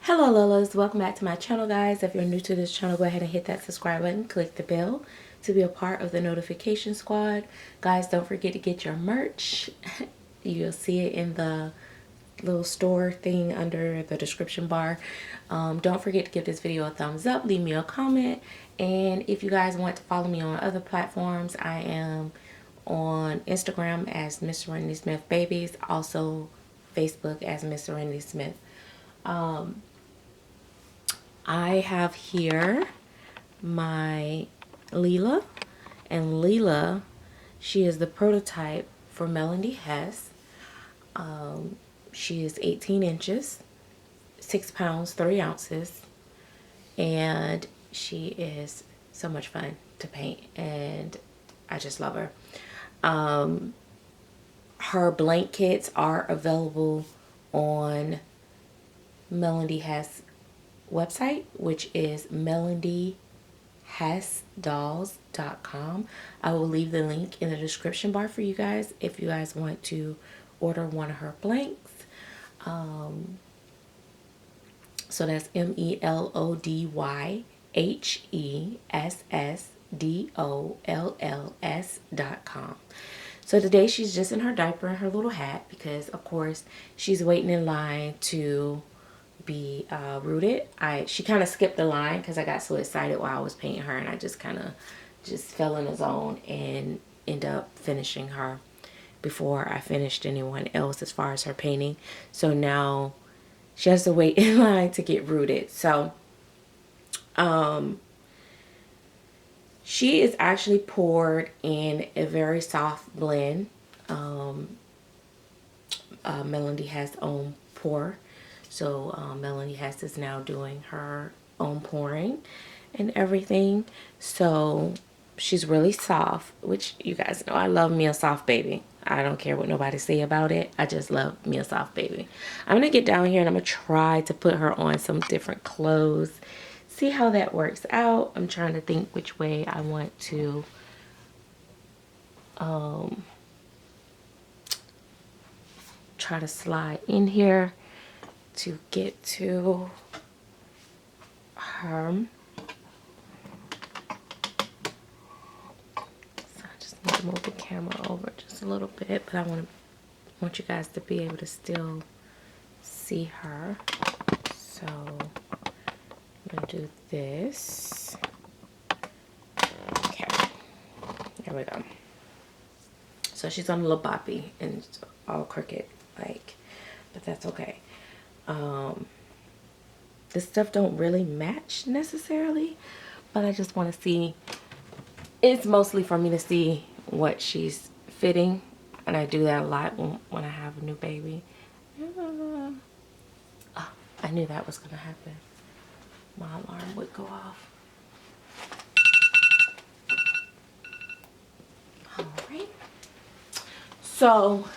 Hello Lolas, welcome back to my channel guys. If you're new to this channel, go ahead and hit that subscribe button, click the bell to be a part of the notification squad. Guys, don't forget to get your merch. You'll see it in the little store thing under the description bar. Don't forget to give this video a thumbs up, leave me a comment, and if you guys want to follow me on other platforms, I am on Instagram as Miss Serenity Smith Babies, also Facebook as Miss Serenity Smith. I have here my Leela, and Leela, she is the prototype for Melody Hess. She is 18 inches, 6 pounds, 3 ounces, and she is so much fun to paint, and I just love her. Her blank kits are available on Melody Hess website, which is melodyhessdolls.com. I will leave the link in the description bar for you guys if you guys want to order one of her blanks. So that's melodyhessdolls.com. So today she's just in her diaper and her little hat because of course she's waiting in line to be rooted. She kind of skipped the line because I got so excited while I was painting her, and I just kind of fell in the zone and ended up finishing her before I finished anyone else as far as her painting. So now she has to wait in line to get rooted. So she is actually poured in a very soft blend. Melody has own pour. So Melody Hess is now doing her own pouring and everything. So she's really soft, which you guys know I love me a soft baby. I don't care what nobody say about it. I just love me a soft baby. I'm going to get down here and I'm going to try to put her on some different clothes. See how that works out. I'm trying to think which way I want to try to slide in here to get to her. So I just need to move the camera over just a little bit, but I want you guys to be able to still see her. So I'm gonna do this. Okay, there we go. So she's on a little boppy and it's all crooked, like, but that's okay. This stuff don't really match necessarily, but I just want to see. It's mostly for me to see what she's fitting, and I do that a lot when I have a new baby. Oh, I knew that was gonna happen. My alarm would go off. All right. So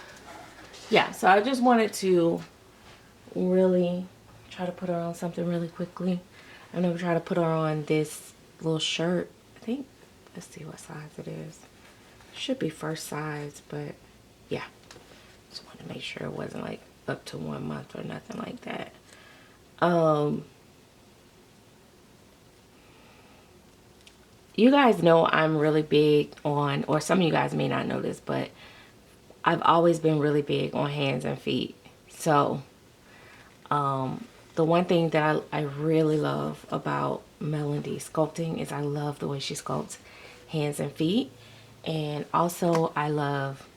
yeah, so I just wanted to really try to put her on something really quickly. I'm gonna try to put her on this little shirt. I think, let's see what size it is. Should be first size, but yeah, just wanted to make sure it wasn't like up to 1 month or nothing like that. You guys know I'm really big on, or some of you guys may not know this, but I've always been really big on hands and feet. So the one thing that I really love about Melody sculpting is I love the way she sculpts hands and feet. And also I love,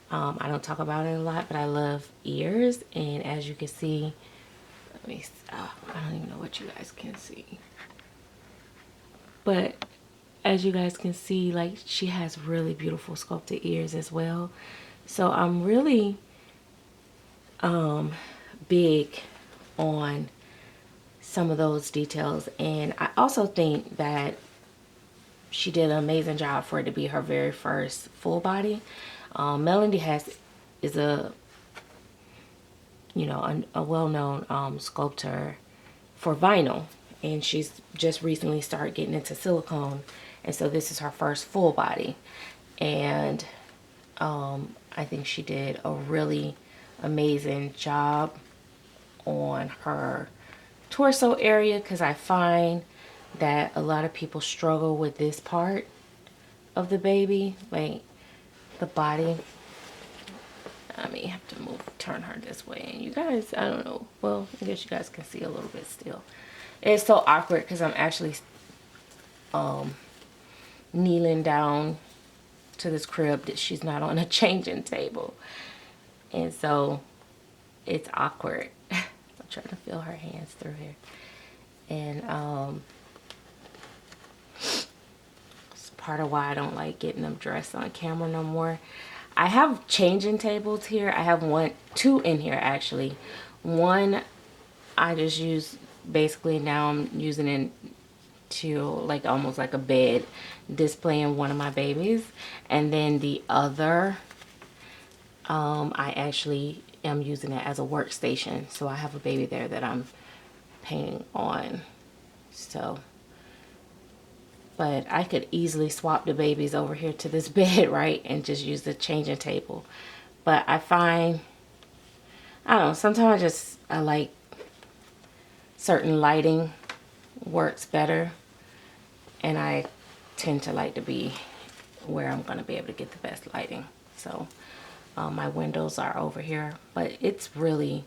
I don't talk about it a lot, but I love ears. And as you can see, let me, I don't even know what you guys can see. But as you guys can see, like, she has really beautiful sculpted ears as well. So I'm really big on some of those details, and I also think that she did an amazing job for it to be her very first full body. Melody Hess is a well-known sculptor for vinyl, and she's just recently started getting into silicone, and so this is her first full body. And I think she did a really amazing job on her torso area, because I find that a lot of people struggle with this part of the baby, like the body. I may have to turn her this way, and you guys, I don't know, well, I guess you guys can see a little bit still. It's so awkward because I'm actually kneeling down to this crib that she's not on a changing table, and so it's awkward. I'm trying to feel her hands through here, and it's part of why I don't like getting them dressed on camera no more. I have changing tables here. I have two in here actually. One I just use, basically now I'm using it to like almost like a bed, displaying one of my babies, and then the other I actually am using it as a workstation. So I have a baby there that I'm painting on. So, but I could easily swap the babies over here to this bed, right, and just use the changing table. But I find, I don't know, sometimes I like certain lighting works better, and I tend to like to be where I'm going to be able to get the best lighting. So my windows are over here, but it's really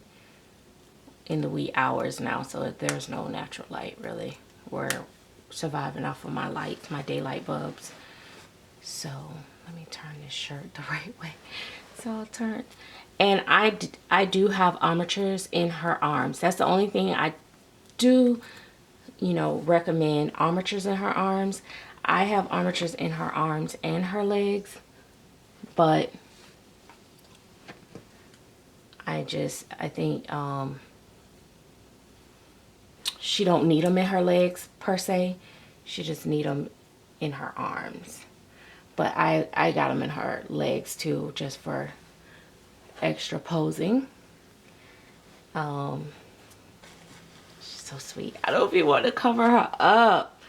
in the wee hours now, so there's no natural light really. We're surviving off of my lights, my daylight bulbs. So let me turn this shirt the right way. So I'll turn, and I do have armatures in her arms. That's the only thing I do, you know, recommend, armatures in her arms. I have armatures in her arms and her legs, but I think she don't need them in her legs per se. She just need them in her arms. But I got them in her legs too, just for extra posing. She's so sweet. I don't even want to cover her up.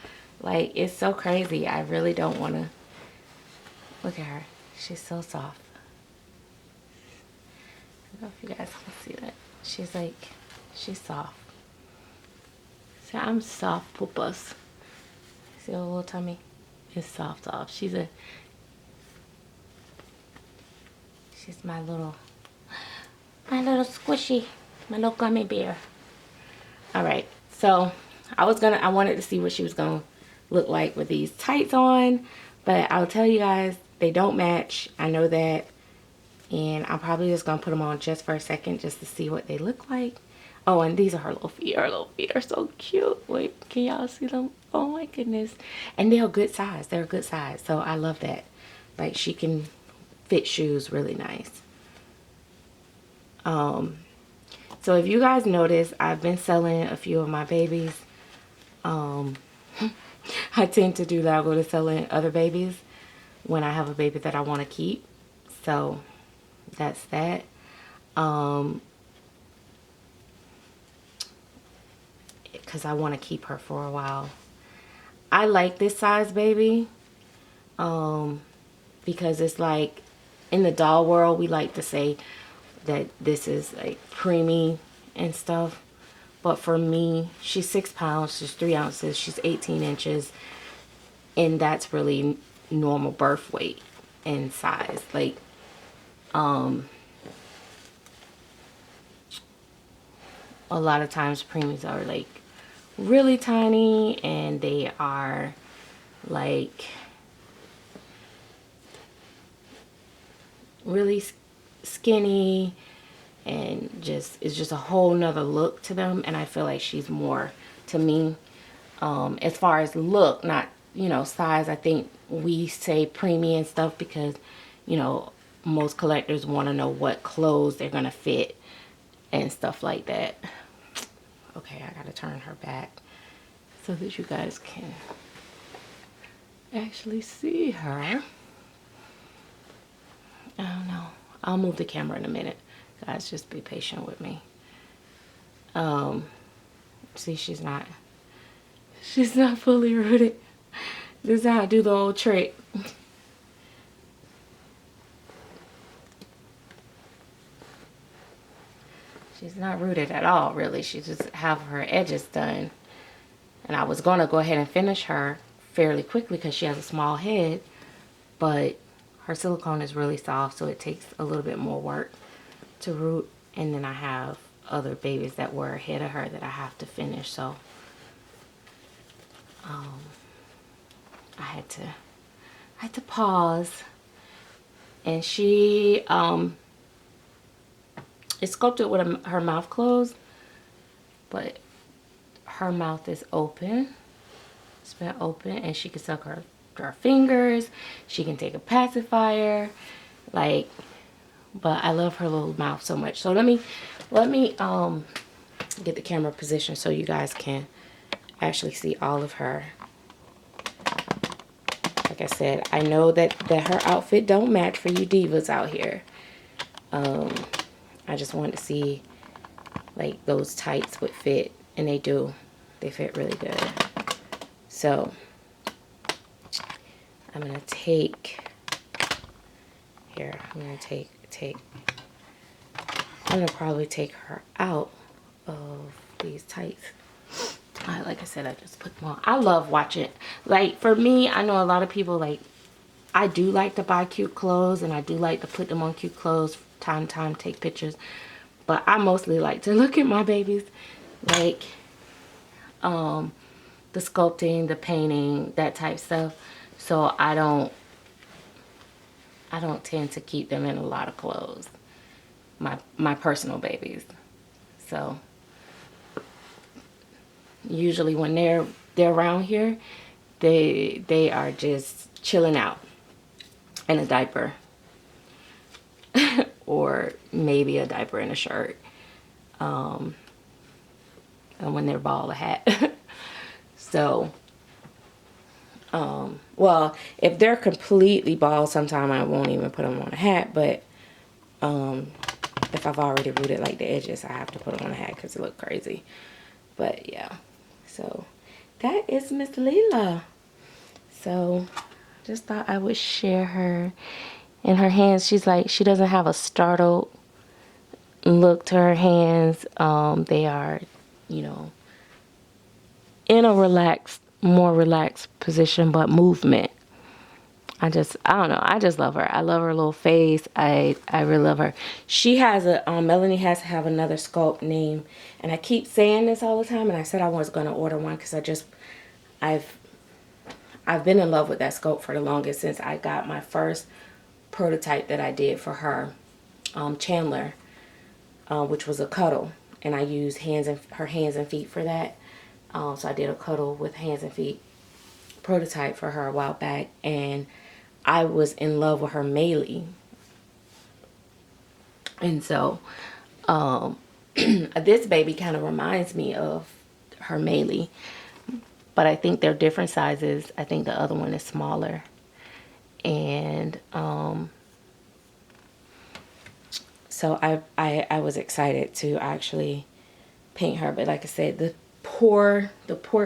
Like, it's so crazy. I really don't want to. Look at her. She's so soft. I don't know if you guys can see that. She's soft. So I'm soft pupus. See her little tummy? It's soft. She's my little squishy, my little gummy bear. All right, so I wanted to see what she was gonna look like with these tights on, but I'll tell you guys, they don't match. I know that, and I'm probably just gonna put them on just for a second just to see what they look like. Oh, and these are her little feet. Her little feet are so cute. Wait, can y'all see them? Oh my goodness. And they're a good size. They're a good size. So I love that. Like, she can fit shoes really nice. So if you guys notice, I've been selling a few of my babies. I tend to do that. I'll go to selling other babies when I have a baby that I want to keep. So that's that. Because I want to keep her for a while. I like this size baby because it's like, in the doll world, we like to say that this is like preemie and stuff, but for me, she's 6 pounds, she's 3 ounces, she's 18 inches, and that's really normal birth weight and size. Like, a lot of times preemies are like really tiny, and they are like really skinny, and it's just a whole nother look to them. And I feel like she's more, to me, as far as look, not, you know, size. I think we say preemie and stuff because, you know, most collectors want to know what clothes they're gonna fit and stuff like that. Okay, I gotta turn her back so that you guys can actually see her. I don't know. I'll move the camera in a minute. Guys, just be patient with me. See, she's not fully rooted. This is how I do the old trick. She's not rooted at all, really. She just have her edges done. And I was going to go ahead and finish her fairly quickly because she has a small head. But her silicone is really soft, so it takes a little bit more work to root. And then I have other babies that were ahead of her that I have to finish. So I had to pause. And she is sculpted with her mouth closed, but her mouth is open. It's been open, and she can suck her fingers. She can take a pacifier, like. But I love her little mouth so much. So let me get the camera position so you guys can actually see all of her. Like I said, I know that her outfit don't match for you divas out here. I just wanted to see like those tights would fit, and they do. They fit really good. So I'm gonna take here. I'm gonna probably take her out of these tights. Like I said, I just put them on. I love watching. Like, for me, I know a lot of people, like, I do like to buy cute clothes, and I do like to put them on cute clothes time to time, take pictures. But I mostly like to look at my babies, like, the sculpting, the painting, that type stuff. So I don't tend to keep them in a lot of clothes. My personal babies. So usually when they're around here, they are just chilling out in a diaper. Or maybe a diaper and a shirt. And when they're bald, a hat. So well, if they're completely bald, sometime I won't even put them on a hat. But if I've already rooted like the edges, I have to put them on a hat because it look crazy. But yeah, so that is Miss Leela. So just thought I would share her. In her hands, she's like, she doesn't have a startled look to her hands. They are, you know, in a more relaxed position, but movement. I don't know. I just love her. I love her little face. I really love her. She has Melanie has to have another sculpt name. And I keep saying this all the time. And I said I was going to order one because I've been in love with that sculpt for the longest, since I got my first prototype that I did for her, Chandler, which was a cuddle. And I used her hands and feet for that. So I did a cuddle with hands and feet prototype for her a while back. And I was in love with her Maylee. And so this baby kind of reminds me of her Maylee. But I think they're different sizes. I think the other one is smaller. And so I was excited to actually paint her. But like I said, the pour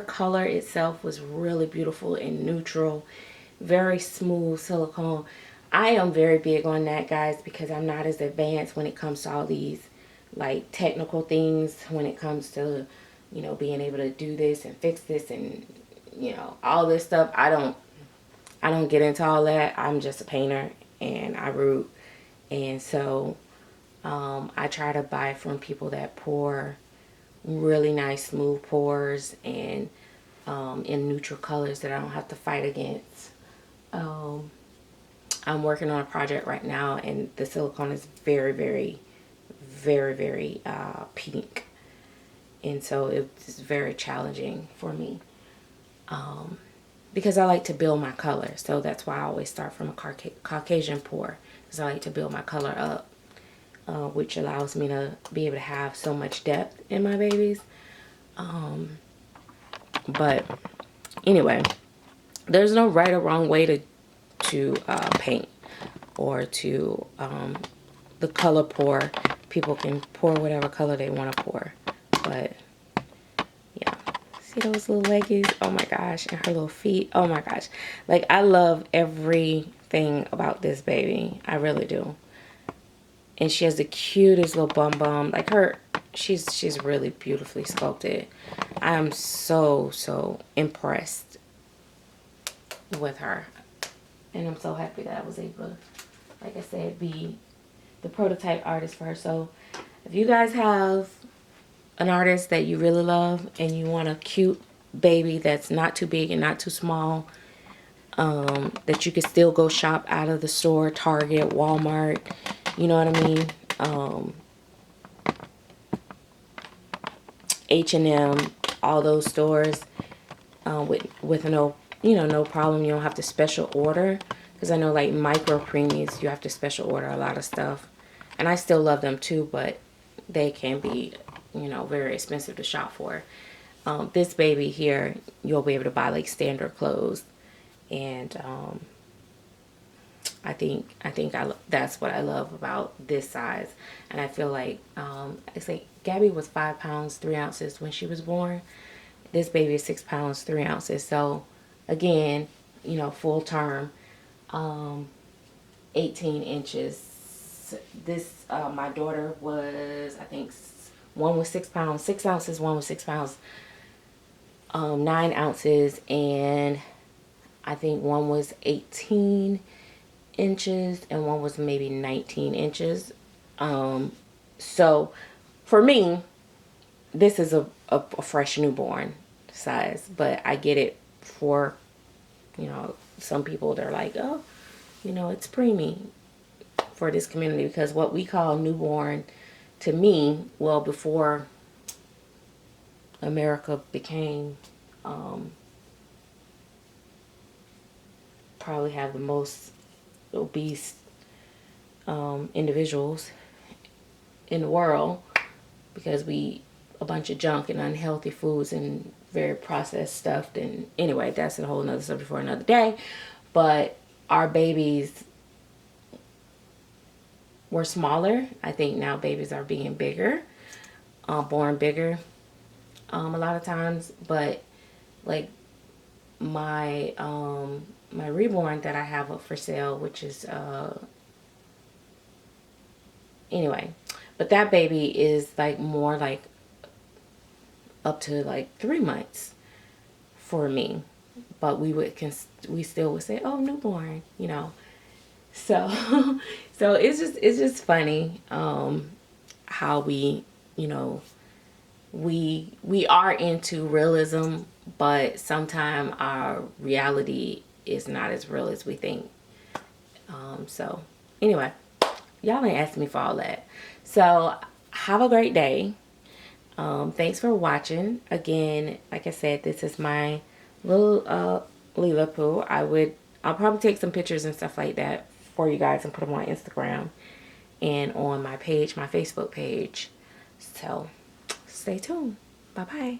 color itself was really beautiful and neutral. Very smooth silicone. I am very big on that, guys, because I'm not as advanced when it comes to all these like technical things, when it comes to, you know, being able to do this and fix this and, you know, all this stuff. I don't get into all that. I'm just a painter and I root. And so I try to buy from people that pour really nice smooth pours and in neutral colors that I don't have to fight against. I'm working on a project right now, and the silicone is very, very, very, very pink. And so it's very challenging for me. Because I like to build my color. So that's why I always start from a Caucasian pour. Because I like to build my color up. Which allows me to be able to have so much depth in my babies. But anyway, there's no right or wrong way to paint or to the color pour. People can pour whatever color they want to pour. But yeah, see those little leggies? Oh my gosh. And her little feet. Oh my gosh. Like, I love everything about this baby. I really do. And she has the cutest little bum bum. Like, her she's really beautifully sculpted. I am so impressed with her, and I'm so happy that I was able to, like I said, be the prototype artist for her. So if you guys have an artist that you really love and you want a cute baby that's not too big and not too small, that you can still go shop out of the store, Target, Walmart, you know what I mean, H&M, all those stores, with no, you know, no problem. You don't have to special order, because I know like micro preemies, you have to special order a lot of stuff, and I still love them too, but they can be, you know, very expensive to shop for. This baby here, you'll be able to buy like standard clothes, and that's what I love about this size. And I feel like it's like Gabby was 5 pounds 3 ounces when she was born. This baby is 6 pounds 3 ounces. So again, you know, full term, 18 inches. This my daughter was, I think, one was 6 pounds 6 ounces, one was 6 pounds 9 ounces, and I think one was 18 inches and one was maybe 19 inches. So for me, this is a fresh newborn size, but I get it for, you know, some people, they're like, oh, you know, it's preemie for this community, because what we call newborn to me, well, before America became, probably have the most obese individuals in the world, because we eat a bunch of junk and unhealthy foods and very processed stuff. And anyway, that's a whole nother subject for another day. But our babies were smaller. I think now babies are being bigger, born bigger, a lot of times. But like my my reborn that I have up for sale, which is anyway, but that baby is like more like up to like 3 months for me, but we still would say, oh, newborn, you know. So so it's just funny how we, you know, we are into realism, but sometimes our reality is not as real as we think. So anyway, y'all ain't asking me for all that. So have a great day. Thanks for watching. Again, like I said, this is my little Leela poo. I'll probably take some pictures and stuff like that for you guys and put them on Instagram and on my page, my Facebook page. So stay tuned. Bye bye.